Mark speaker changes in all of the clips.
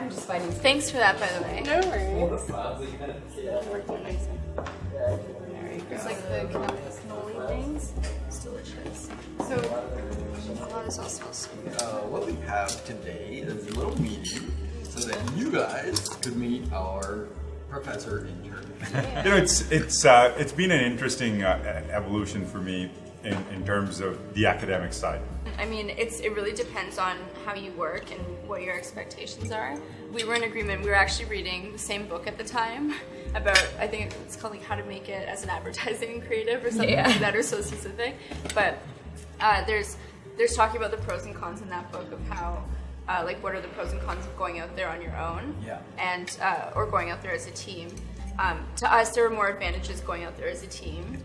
Speaker 1: I'm just fighting.
Speaker 2: Thanks for that, by the way.
Speaker 1: No worries.
Speaker 2: It's like the cannoli things. It's delicious. So, how does all smells?
Speaker 3: What we have today is a little meeting so that you guys could meet our professor intern.
Speaker 4: You know, it's been an interesting evolution for me in terms of the academic side.
Speaker 2: I mean, it really depends on how you work and what your expectations are. We were in agreement. We were actually reading the same book at the time about, I think it's called like How to Make It as an Advertising Creative or something like that, or so specific. But there's talking about the pros and cons in that book of how like what are the pros and cons of going out there on your own, and or going out there as a team. To us, there were more advantages going out there as a team.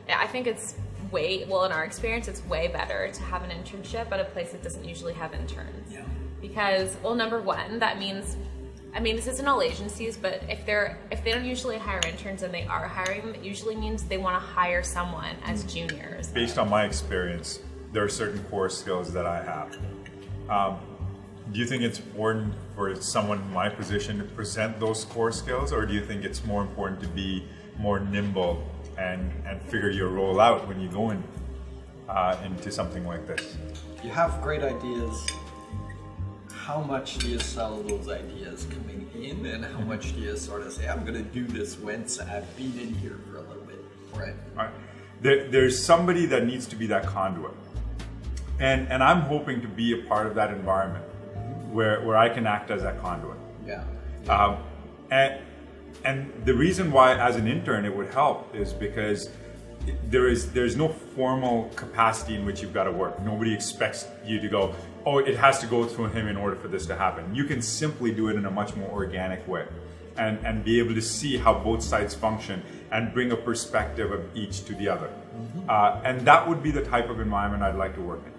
Speaker 5: Yeah, I think it's in our experience, it's way better to have an internship at a place that doesn't usually have interns.
Speaker 3: Yeah.
Speaker 5: Because, well, number one, that means, I mean, this isn't all agencies, but if they don't usually hire interns and they are hiring them, it usually means they want to hire someone as juniors.
Speaker 4: Based on my experience, there are certain core skills that I have. Do you think it's important for someone in my position to present those core skills, or do you think it's more important to be more nimble and figure your role out when you go into something like this?
Speaker 3: You have great ideas. How much do you sell those ideas coming in, and how much do you sort of say, I'm going to do this once I've been in here for a little bit, right?
Speaker 4: All right. There's somebody that needs to be that conduit. And I'm hoping to be a part of that environment where I can act as that conduit.
Speaker 3: Yeah.
Speaker 4: And the reason why as an intern it would help is because there's no formal capacity in which you've got to work. Nobody expects you to go, oh, it has to go through him in order for this to happen. You can simply do it in a much more organic way and be able to see how both sides function and bring a perspective of each to the other. And that would be the type of environment I'd like to work in.